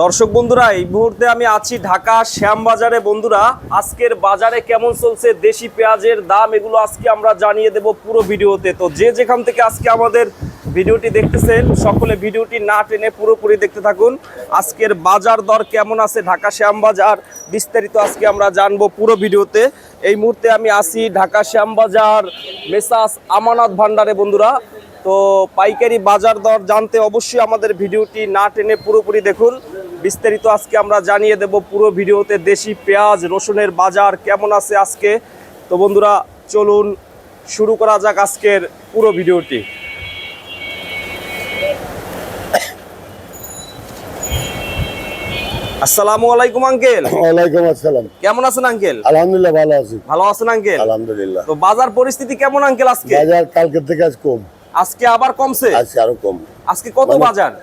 দর্শক বন্ধুরা, এই মুহূর্তে আমি আছি ঢাকা শ্যামবাজারে। বন্ধুরা, আজকের বাজারে কেমন চলছে দেশি পেঁয়াজের দাম, এগুলো আজকে আমরা জানিয়ে দেব পুরো ভিডিওতে। তো যে যেখান থেকে আজকে আমাদের ভিডিওটি দেখতেছেন, সকলে ভিডিওটি না টেনে পুরোপুরি দেখতে থাকুন। আজকের বাজার দর কেমন আছে ঢাকা শ্যামবাজার, বিস্তারিত আজকে আমরা জানবো পুরো ভিডিওতে। এই মুহূর্তে আমি আছি ঢাকা শ্যামবাজার মেসাস আমানত ভান্ডারে। বন্ধুরা, তো পাইকারি বাজার দর জানতে অবশ্যই আমাদের ভিডিওটি না টেনে পুরোপুরি দেখুন। বিস্তারিত আজকে আমরা জানিয়ে দেব পুরো ভিডিওতে দেশি পেঁয়াজ রসুনের বাজার কেমন আছে আজকে। তো বন্ধুরা, চলুন শুরু করা যাক আজকের পুরো ভিডিওটি। আসসালামু আলাইকুম আঙ্কেল। ওয়ালাইকুম আসসালাম। কেমন আছেন আঙ্কেল? আলহামদুলিল্লাহ ভালো আছি। ভালো আছেন আঙ্কেল? আলহামদুলিল্লাহ। তো বাজার পরিস্থিতি কেমন আঙ্কেল আজকে? বাজার কালকের থেকে আজ কম। আজকে আবার কমছে? আজকে আরো কম। আজকে কত বাজার?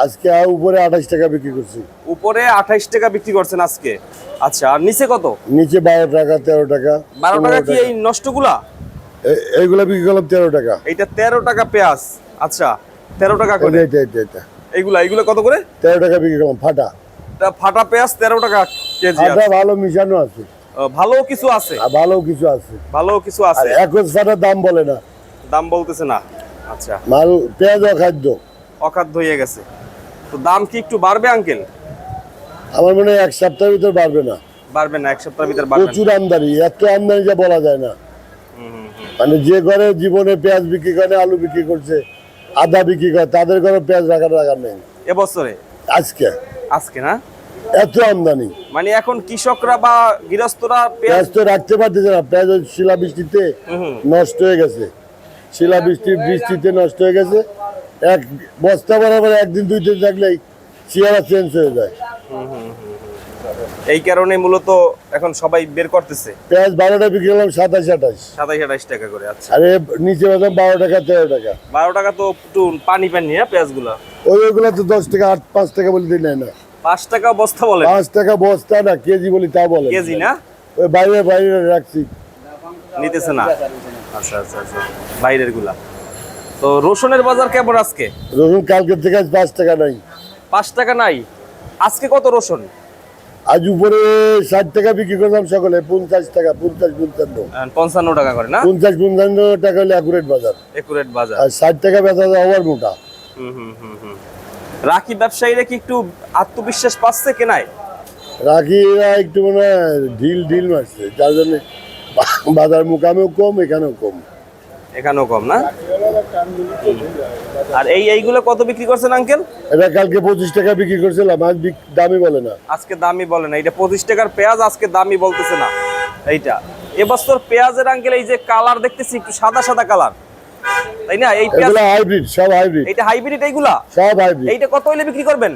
আজকে উপরে 28 টাকা বিক্রি করছি। উপরে 28 টাকা বিক্রি করছেন আজকে। আচ্ছা, আর নিচে কত? নিচে 12 টাকা 13 টাকা। 12 টাকা কি এই নষ্টগুলা? এইগুলা বিক্রি করলাম 13 টাকা। এইটা 13 টাকা পেঁয়াজ। আচ্ছা, 13 টাকা করে। এটা এইগুলা কত করে? 13 টাকা বিক্রি করলাম। ফাটা ফাটা পেঁয়াজ 13 টাকা কেজি। ফাটা ভালো মিশানো আছে। ভালো কিছু আছে? আর ভালো কিছু আছে। ভালো কিছু আছে। একজ ফাটার দাম বলে না। দাম বলতেছে না? আচ্ছা, মাল পেঁয়াজ খাদ্য অখাদ্য হয়ে গেছে। তো দাম কি একটু বাড়বে আঙ্কেল? আমার মনে হয় এক সপ্তাহের ভিতর বাড়বে না। বাড়বে না? এক সপ্তাহের ভিতর বাড়বে না? প্রচুর আমদানি, এত আমদানি যা বলা যায় না। মানে যে ঘরে জীবনে পেঁয়াজ বিক্রি করে, আলু বিক্রি করছে, আদা বিক্রি করে, তাদের ঘরে পেঁয়াজ রাখার নেই এবছরে। আজকে না এত আমদানি, মানে এখন কৃষকরা বা গৃহস্থরা পেঁয়াজ তো রাখতে পারতেছে না। পেঁয়াজ শিলা বৃষ্টিতে নষ্ট হয়ে গেছে। শিলা বৃষ্টিতে নষ্ট হয়ে গেছে। এক বস্তা বরাবর একদিন দুই দিন থাকলেই চেহারা চেঞ্জ হয়ে যায়। এই কারণে মূলত এখন সবাই বের করতেছে। পেঁয়াজ 12টা বিক্রি করলাম 27-28 টাকা করে। আচ্ছা, আরে নিচে বাজার 12 টাকা 13 টাকা। 12 টাকা তো একটু পানি না পেঁয়াজগুলা? ওইগুলা তো 10 টাকা 5 টাকা বলে দিই না। 5 টাকা বস্তা বলে? 5 টাকা বস্তা না, কেজি বলি তা বলে। কেজি না? ওই বাইরে রাখছি, নিতেছে না। আচ্ছা আচ্ছা আচ্ছা, বাইরের গুলা। তো রসুনের বাজার কেমন আজকে? রসুন কালকের থেকে আজ 5 টাকা নাই। 5 টাকা নাই? আজকে কত রসুন? আজ উপরে 60 টাকা বিক্রি করলাম সকালে। 50 টাকা 55 টাকা করে না? 50-55 টাকা হলে একুরেট বাজার। একুরেট বাজার। আর 60 টাকা বেচা যায় ওভার মোটা। রাখি ব্যবসায়ীরা কি একটু আত্মবিশ্বাস পাচ্ছে কেনায়? রাখিরা একটু মানে ঢিল মারছে, যার জন্য বাজার মুকামেও কম, এখানেও কম। এখানেও কম না? আর এইগুলো কত বিক্রি করছেন আঙ্কেল? এটা কালকে 25 টাকা বিক্রি করছিলাম, আজ দামই বলে না। আজকে দামই বলে না? এটা 25 টাকার পেঁয়াজ আজকে দামই বলতেছে না। এইটা এবছর পেঁয়াজের আঙ্কেল এই যে কালার দেখতেছি একটু সাদা কালার, তাই না? এই পেঁয়াজ হাইব্রিড, সব হাইব্রিড। এটা হাইব্রিড? এইগুলা সব হাইব্রিড। এইটা কত হইলে বিক্রি করবেন?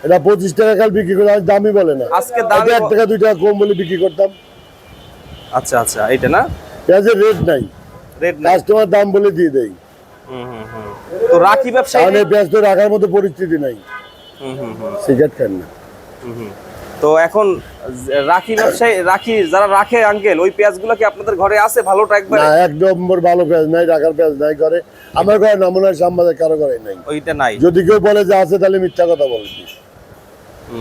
এটা 25 টাকা কাল বিক্রি করে, আজ দামই বলে না। আজকে দাম 1 টাকা 2 টাকা কম বলে বিক্রি করতাম। আচ্ছা আচ্ছা, এইটা না? পেঁয়াজের রেট নাই, কাস্টমার দাম বলে দিয়ে দেয়। তো রাখি ব্যবসায়ী পেঁয়াজ তো রাখার মতো পরিস্থিতি নাই। সিগারেট খান না। তো এখন রাখি ব্যবসায়ী, যারা রাখে আঙ্কেল, ওই পেঁয়াজগুলো কি আপনাদের ঘরে আছে? ভালোটা একবার না, এক নম্বর ভালো পেঁয়াজ নাই, রাখার পেঁয়াজ নাই ঘরে। আমার ঘরে না, মনে হয় শ্যামবাজার কারো ঘরে নাই। ওইটা নাই? যদি কেউ বলে যে আছে, তাহলে মিথ্যা কথা বলে।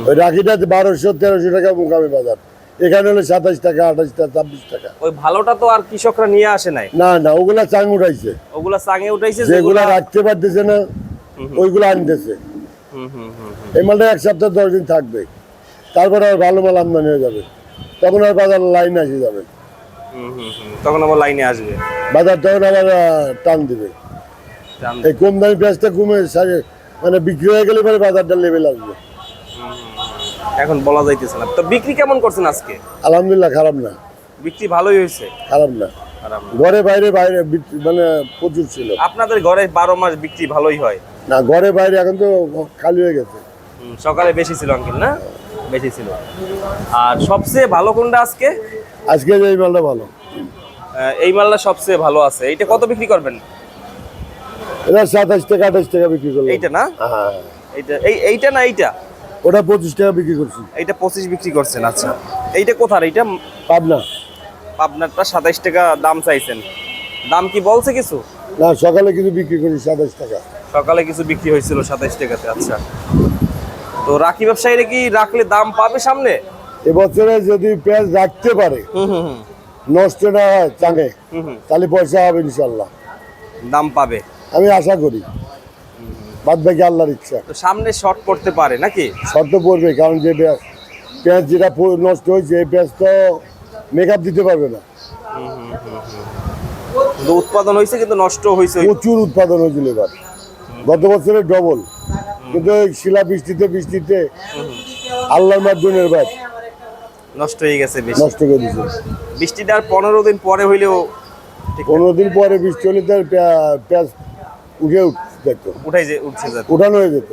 ওই রাখিটা 1200-1300 টাকা মুকামি বাজার, এখানে হলো 27 টাকা 28 টাকা 26 টাকা। ওই ভালোটা তো আর কৃষকরা নিয়ে আসে নাই? না, ওগুলা চাং উঠাইছে। ওগুলা চাঙে উঠাইছে, যেগুলা রাখতে পারতেছে না ওইগুলো আনতেছে। এই মালটা 1 সপ্তাহ 10 দিন থাকবে, তারপরে আর ভালো মাল আমদানি হয়ে যাবে। তখন আর বাজার লাইন আসে যাবে। তখন আবার লাইনে আসবে বাজার, তখন আবার টান দিবে। এই কম দামি পেঁয়াজটা কমে মানে বিক্রি হয়ে গেলে পরে বাজারটা লেভেল আসবে। এখন বলা যাইতেছে না। তো বিক্রি কেমন করছেন আজকে? আলহামদুলিল্লাহ, খারাপ না। বিক্রি ভালোই হয়েছে? খারাপ না। ঘরে বাইরে মানে প্রচুর ছিল। আপনাদের ঘরে 12 মাস বিক্রি ভালোই হয় না? ঘরে বাইরে এখন তো খালি হয়ে গেছে। সকালে বেশি ছিল আঙ্কেল না? বেশি ছিল। আর সবচেয়ে ভালো কোনটা আজকে? আজকে এই মালটা ভালো। এই মালটা সবচেয়ে ভালো আছে। এইটা কত বিক্রি করবেন? এটা 27 টাকা 28 টাকা বিক্রি করলাম। এইটা না? হ্যাঁ, এইটা না? এইটা ওটা 25 টাকা বিক্রি করছি। এইটা 25 বিক্রি করছেন? আচ্ছা, এইটা কোথার? এইটা পাবনা। পাবনারটা 27 টাকা দাম চাইছেন। দাম কি বলছে কিছু? না, সকালে কিছু বিক্রি করি 27 টাকা। সকালে কিছু বিক্রি হয়েছিল 27 টাকাতে। আচ্ছা, তো রাখি ব্যবসায়ীরা কি রাখলে দাম পাবে সামনে? এবছরে যদি পেঁয়াজ রাখতে পারে, নষ্ট না হয় চাঙে, তাহলে পয়সা হবে ইনশাল্লাহ, দাম পাবে আমি আশা করি। বাদ বাকি আল্লাহর ইচ্ছা। তো সামনে শর্ট পড়তে পারে নাকি? শর্ত পড়বে, কারণ যে পেঁয়াজ যেটা নষ্ট হয়েছে এই পেঁয়াজ তো মেকআপ দিতে পারবে না। কিন্তু উৎপাদন হয়েছে কিন্তু নষ্ট হয়েছে। প্রচুর উৎপাদন হয়েছিল এবার, গত বছরের ডবল, কিন্তু ওই শিলা বৃষ্টিতে আল্লাহর মাধ্যমে এবার নষ্ট হয়ে গেছে বেশি। নষ্ট করে দিয়েছে। বৃষ্টিটা আর 15 দিন পরে হইলেও ঠিক 15 দিন পরে বৃষ্টি হলে তার পেঁয়াজ যেত, উঠছে যাচ্ছে উঠানো হয়ে যেত।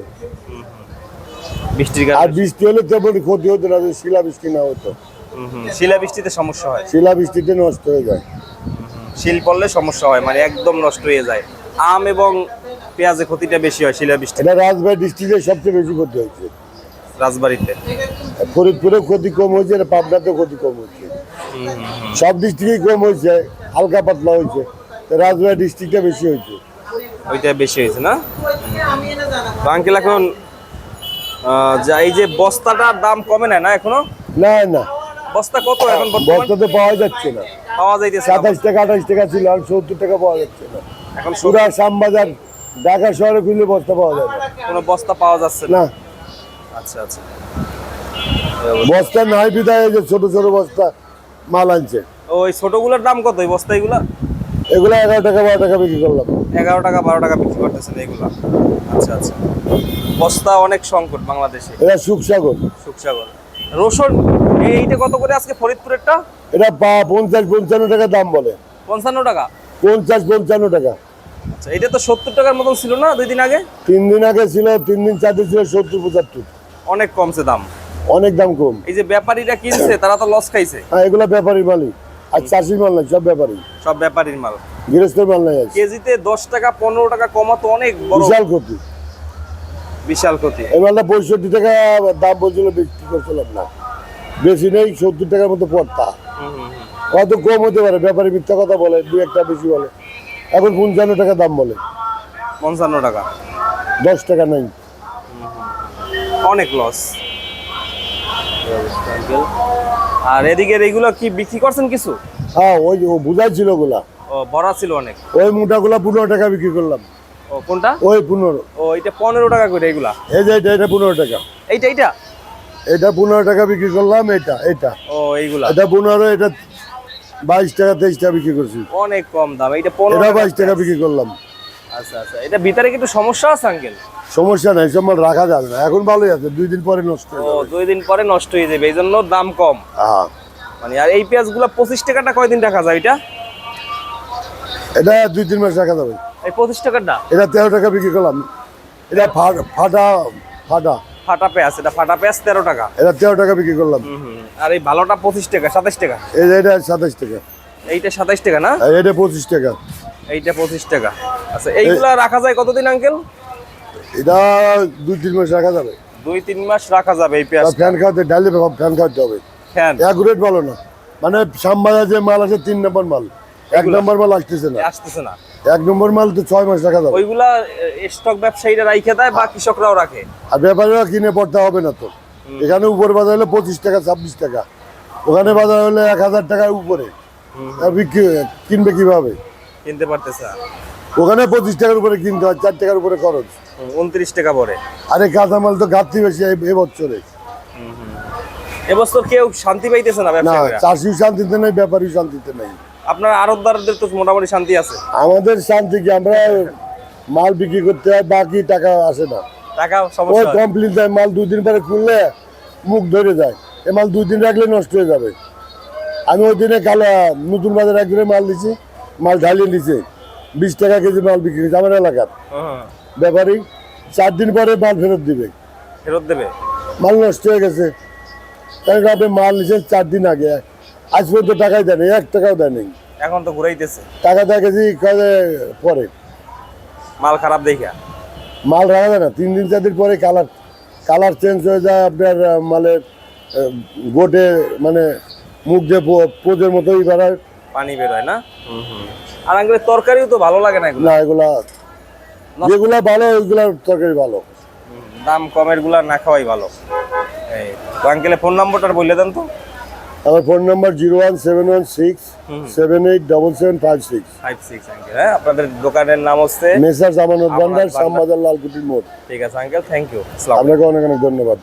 বৃষ্টির আর কারণে। বৃষ্টি হলে তেমন ক্ষতি হতো না, যদি শিলা বৃষ্টি না হতো। শিলা বৃষ্টিতে সমস্যা হয়, শিলা বৃষ্টিতে নষ্ট হয়ে যায়। শিল পড়লে সমস্যা হয়, মানে একদম নষ্ট হয়ে যায়। আম এবং পেঁয়াজে ক্ষতিটা বেশি হয় শিলা বৃষ্টি। এটা রাজবাড়ী ডিস্ট্রিক্টে সবচেয়ে বেশি ক্ষতি হয়েছে। রাজবাড়িতে ফরিদপুরে ক্ষতি কম হয়েছে, আর পাবনাতেও ক্ষতি কম হয়েছে। সব ডিস্ট্রিক্টেই কম হয়েছে, হালকা পাতলা হয়েছে, তো রাজবাড়ী ডিস্ট্রিক্টটা বেশি হয়েছে। ওইটা বেশি হয়েছে না? তো আঙ্কেল এখন যা এই যে বস্তাটার দাম কমে না না এখনো? না না, বস্তা কত এখন বর্তমানে? বস্তাতে পাওয়া যাচ্ছে না। পাওয়া যাইতেছে না। 27 টাকা 28 টাকা ছিল, আর 70 টাকা পাওয়া যাচ্ছে না। এখন পুরা শ্যামবাজার ঢাকা শহরে খুললে বস্তা পাওয়া যাবে না। কোনো বস্তা পাওয়া যাচ্ছে না। না, আচ্ছা আচ্ছা। বস্তা নাই বিদায় যে ছোট ছোট বস্তা মাল আনছে। ওই ছোটগুলোর দাম কত এই বস্তা এগুলা? এগুলো 11 টাকা 12 টাকা বিক্রি করলাম। 11 টাকা 12 টাকা বিক্রি করতেছেন এগুলা? আচ্ছা আচ্ছা। বস্তা অনেক সংকট বাংলাদেশে। এটা সুখসাগর। সুখসাগর। রসুন এইটা কত করে আজকে ফরিদপুরেরটা? এটা 50-55 টাকা দাম বলে। 55 টাকা? 50-55 টাকা। আচ্ছা, এটা তো 70 টাকার মতন ছিল না 2 দিন আগে? 3 দিন আগে ছিল, 3 দিন 4 দিন ছিল 70-75। অনেক কমছে দাম। অনেক দাম কম। এই যে ব্যাপারীরা কিনছে তারা তো লস খাইছে। হ্যাঁ, এগুলা ব্যাপারীর মালই, আর চাষির মাল নাই, সব ব্যাপারী, সব ব্যাপারীর মাল। গৃহস্থের মাল নাই। আজ কেজিতে 10 টাকা 15 টাকা কমা তো অনেক বড় বিশাল ক্ষতি। বিশাল ক্ষতি। এই মালটা 65 টাকা দাম বলছিল, বিক্রি করছিলাম না, বেশি নেই, 70 টাকার মতো পড়তা। কত কম হতে পারে, ব্যাপারী মিথ্যা কথা বলে, 2-1 বেশি বলে। এখন 55 টাকা দাম বলে, 55 টাকা, 10 টাকা নাই। অনেক লস। আর এদিকে এগুলো কি বিক্রি করছেন কিছু? হ্যাঁ, ওই ও বুঝাই ছিল ওগুলা, ও ভরা ছিল অনেক। ওই মোটাগুলা 15 টাকা বিক্রি করলাম। ও কোনটা? ওই 15। ও এটা 15 টাকা করে এগুলা? এই যে এটা 15 টাকা। এইটা এটা 15 টাকা বিক্রি করলাম। এটা ও এইগুলা এটা 15, এটা 22 টাকা 23 টাকা বিক্রি করছি। অনেক কম দাম। এইটা 15 এটা 22 টাকা বিক্রি করলাম। আচ্ছা আচ্ছা। এটা ভিতরে কি একটু সমস্যা আছে আঙ্কেল? সমস্যা নাই, সব মাল রাখা যাবে না, এখন ভালোই আছে, 2 দিন পরে নষ্ট হয়ে ও যাবে। 2 দিন পরে নষ্ট হয়ে যাবে, এই জন্য দাম কম। হ্যাঁ, মানে আর এই পেঁয়াজগুলো 25 টাকাটা কয়দিন রাখা যায়? এটা 2-3 মাস রাখা যাবে। এই 25 টাকাটা এটা 13 টাকা বিক্রি করলাম। এটা ফাটা পেঁয়াজ, এটা ফাটা পেঁয়াজ 13 টাকা। এটা 13 টাকা বিক্রি করলাম। আর এই ভালোটা 25 টাকা 27 টাকা। এটা 27 টাকা। এইটা 27 টাকা না? আর এটা 25 টাকা। এইটা 25 টাকা। আচ্ছা, এইগুলা রাখা যায় কতদিন আঙ্কেল? এটা 2-3 মাস রাখা যাবে। 2-3 মাস রাখা যাবে এই পেঁয়াজ। ফ্যান খাওয়াতে, ডালি ফ্যান খাওয়াতে হবে। ফ্যান অ্যাকুরেট ভালো না, মানে শ্যামবাজার যে মাল আছে 3 নম্বর মাল, 1 নম্বর মাল আসতেছে না। আসতেছে না। 1 নম্বর মাল তো 6 মাস রাখা যাবে। ওইগুলা স্টক ব্যবসায়ীরা রাইখে দেয় বা কৃষকরাও রাখে। আর ব্যাপারীরা কিনে পড়তে হবে না তো। এখানে উপর বাজার হলে 25 টাকা 26 টাকা, ওখানে বাজার হলে 1000 টাকার উপরে। আর কিনবে কিভাবে? কিনতে পারতেছে না। ওখানে 25 টাকার উপরে কিনতে হয়, 4 টাকার উপরে খরচ। 29 টাকা পরে। আরে কাঁচামাল তো ঘাটতি বেশি এই বছরে। এবছর কেউ শান্তি পাইতেছে না না, ব্যবসায়ীরা। চাষিও শান্তিতে নেই, ব্যাপারীও শান্তিতে নেই। আপনার আড়তদারদের তো মোটামুটি শান্তি আছে। আমাদের শান্তি কি, আমরা মাল বিক্রি করতে হয়, বাকি টাকা আসে না। টাকা ওই সমস্যা হয়। কমপ্লিট দেয়, মাল 2 দিন পরে খুললে মুখ ধরে যায়। এ মাল 2 দিন রাখলে নষ্ট হয়ে যাবে। আমি ওই দিনে নতুন বাজার একদিনে মাল দিছি, মাল ঢালিয়ে দিছে, 20 টাকা কেজি মাল বিক্রি করছে আমার এলাকার হ্যাঁ, ব্যাপারী। 4 দিন পরে মাল ফেরত দিবে, ফেরত দেবে। মাল নষ্ট হয়ে গেছে। কারণ আপনি মাল নিচ্ছেন 4 দিন আগে, আজ পর্যন্ত টাকাই দেয়নি, 1 টাকাও দেয়নি। এখন তো ঘুরাইতেছে টাকা দেয় গেছি পরে, মাল খারাপ দেখা। মাল রাখা যায় না। 3 দিন 4 দিন পরে কালার চেঞ্জ হয়ে যায় আপনার মালের, গোটে মানে মুখ দিয়ে পোজের মতোই বেড়ায়, পানি বের হয় না। আর আঙ্কেল তরকারিও তো ভালো লাগে না এগুলো। না এগুলা যেগুলা ভালো ওইগুলার তরকারি ভালো। দাম কমের গুলা না খাওয়াই ভালো। এই তো আঙ্কেলের ফোন নাম্বারটা বলে দেন তো। আমার ফোন নাম্বার 01716787756। 56 আঙ্কেল। হ্যাঁ, আপনাদের দোকানের নাম হচ্ছে মেসার্স আমানত ভান্ডার, আমানত ভান্ডার। শ্যামবাজার, লালকুটির মোড়। ঠিক আছে আঙ্কেল, থ্যাংক ইউ। আসসালাম। আপনাকে অনেক অনেক ধন্যবাদ।